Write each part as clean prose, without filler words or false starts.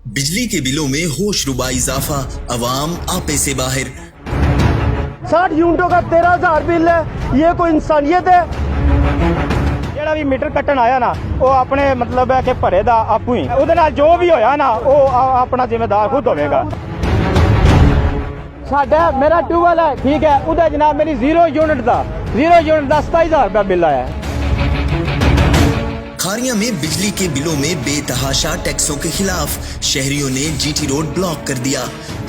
बिजली के बिलों में होशरुबा इजाफा, अवाम आपे से बाहर। 60 यूनिटों का 13,000 बिल है, ये कोई इंसानियत है? ਜਿਹੜਾ ਵੀ ਮੀਟਰ ਕੱਟਣ ਆਇਆ ਨਾ ਉਹ ਆਪਣੇ ਮਤਲਬ ਹੈ ਕਿ ਭਰੇ ਦਾ ਆਪੂ ਹੀ ਉਹਦੇ ਨਾਲ ਜੋ ਵੀ ਹੋਇਆ ਨਾ ਉਹ ਆਪਣਾ ਜ਼ਿੰਮੇਦਾਰ ਖੁਦ ਹੋਵੇਗਾ। ਸਾਡਾ ਮੇਰਾ ਟਿਊਬਵੈਲ ਹੈ, ਠੀਕ ਹੈ, ਉਹਦਾ ਜਨਾਬ ਮੇਰੀ 0 यूनिट ਦਾ 27,000 रुपया बिल आया है। खारियां में बिजली के बिलों में बेतहाशा टैक्सों के खिलाफ शहरियों ने जीटी रोड ब्लॉक कर दिया।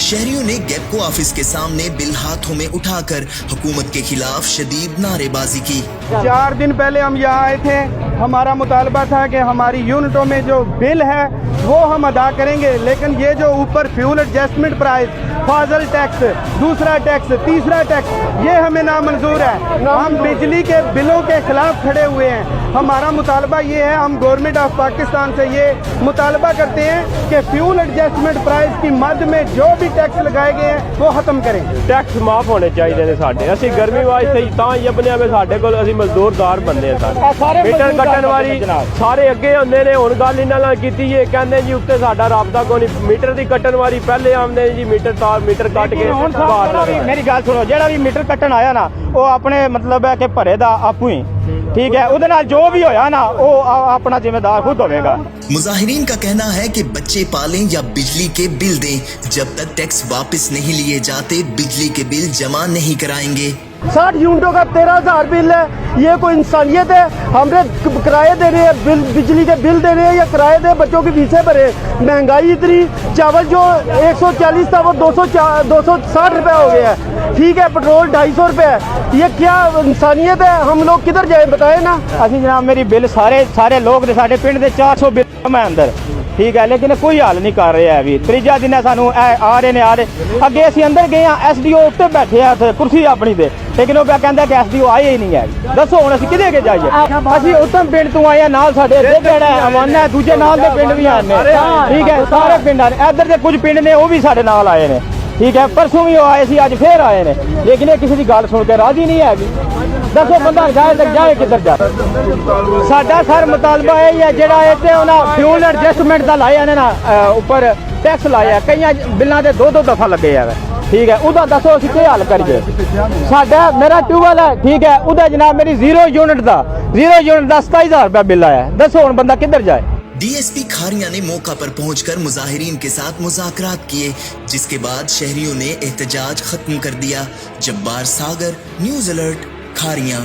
शहरियों ने गेपको ऑफिस के सामने बिल हाथों में उठाकर हुकूमत के खिलाफ शदीद नारेबाजी की। 4 दिन पहले हम यहाँ आए थे, हमारा मुतालबा था कि हमारी यूनिटों में जो बिल है वो हम अदा करेंगे, लेकिन ये जो ऊपर fuel adjustment price, Fazal tax, दूसरा टैक्स, तीसरा टैक्स, ये हमें नामंजूर है। हम बिजली के बिलों के खिलाफ खड़े हुए हैं। हमारा मुतालबा ये है, हम गवर्नमेंट ऑफ पाकिस्तान से ये मुतालबा करते हैं कि फ्यूल एडजस्टमेंट प्राइस की मद में जो भी टैक्स लगाए गए हैं वो खत्म करें। टैक्स माफ होने चाहिए ने साडे, ਅਸੀਂ ਗਰਮੀ ਵਾਸਤੇ ਤਾਂ ਹੀ ਆਪਣੇ ਆਵੇ ਸਾਡੇ ਕੋਲ ਅਸੀਂ ਮਜ਼ਦੂਰਦਾਰ ਬੰਦੇ ਆ ਸਾਰੇ ਮੀਟਰ ਕੱਟਣ ਵਾਲੀ ਸਾਰੇ ਅੱਗੇ ਹੁੰਦੇ ਨੇ। ਹੁਣ ਗੱਲ ਇਹਨਾਂ ਨਾਲ ਕੀਤੀ ਏ, ਕਹਿੰਦੇ ਜੀ ਉੱਤੇ ਸਾਡਾ ਰਾਬਤਾ ਕੋਈ ਨਹੀਂ, ਮੀਟਰ ਦੀ ਕੱਟਣ ਵਾਲੀ ਪਹਿਲੇ ਆਉਂਦੇ ਜੀ ਮੀਟਰ ਕੱਟ ਕੇ ਬਾਹਰ। ਮੇਰੀ ਗੱਲ ਸੁਣੋ, ਜਿਹੜਾ ਵੀ ਮੀਟਰ ਕੱਟਣ ਆਇਆ ਨਾ ਉਹ ਆਪਣੇ ਮਤਲਬ ਹੈ ਕਿ ਭਰੇ ਦਾ ਆਪੂ ਹੀ, ठीक है, ਉਹਦੇ ਨਾਲ ਜੋ भी ਹੋਇਆ ना वो अपना जिम्मेदार खुद होगा। मुजाहिरीन का कहना है कि बच्चे पालें या बिजली के बिल दें, जब तक टैक्स वापस नहीं लिए जाते बिजली के बिल जमा नहीं कराएंगे। 60 यूनिटों का 13,000 बिल है, ये कोई इंसानियत है? हमने किराए दे रहे हैं, बिजली के बिल दे रहे हैं या किराए दे बच्चों के फीसें भरे। महंगाई इतनी, चावल जो 140 था वो 260 रुपये हो गया है, ठीक है, पेट्रोल 250 रुपये है। ये क्या इंसानियत है? हम लोग किधर जाए बताए ना। अभी जनाब मेरी बिल सारे लोग ने साढ़े पिंड के 400 बिल मैं अंदर, ठीक है, लेकिन कोई हल नहीं कर रहे है। अभी त्रीजा दिन है, सानू आ रहे अगे असी अंदर गए हैं, SDO उत्ते बैठे हैं कुर्सी अपनी दे, लेकिन वो कहता कि SDO आए ही नहीं है। दसो हुण असीं किधे के जाइए? असीं उत्तम पिंड तो आए, नाल साडे अगे पिंड है, अवाना है, दूजे नाल दे पिंड भी आने, ठीक है, सारे पिंड आए, इधर दे कुछ पिंड ने वो भी साडे नाल आए ने, ठीक है, परसों भी आए सी, अज फिर आए ने, लेकिन ये किसी की गल सुन के राजी नहीं है। दसो बंदा जाए तक जाए किधर जाए? साडा सर मुतालबा यही है, जिहड़ा इत्थे उन्हां फ्यूल एडजस्टमेंट दा लाया ने ना ऊपर टैक्स लाया, कई बिल्लां दे 2-2 दफा लगे है, ठीक है, उदा दसो असीं की हल करिए? साडा मेरा ट्यूबवैल है, ठीक है, उदा जनाब मेरी 0 यूनिट दा 27,000 रुपया बिल आया है। दसो हुण बंदा किधर जाए? DSP खारियां ने मौका पर पहुंचकर मुजाहिरीन के साथ मुज़ाकरात किए, जिसके बाद शहरियों ने एहतजाज खत्म कर दिया। जब्बार सागर, न्यूज़ अलर्ट, खारियां।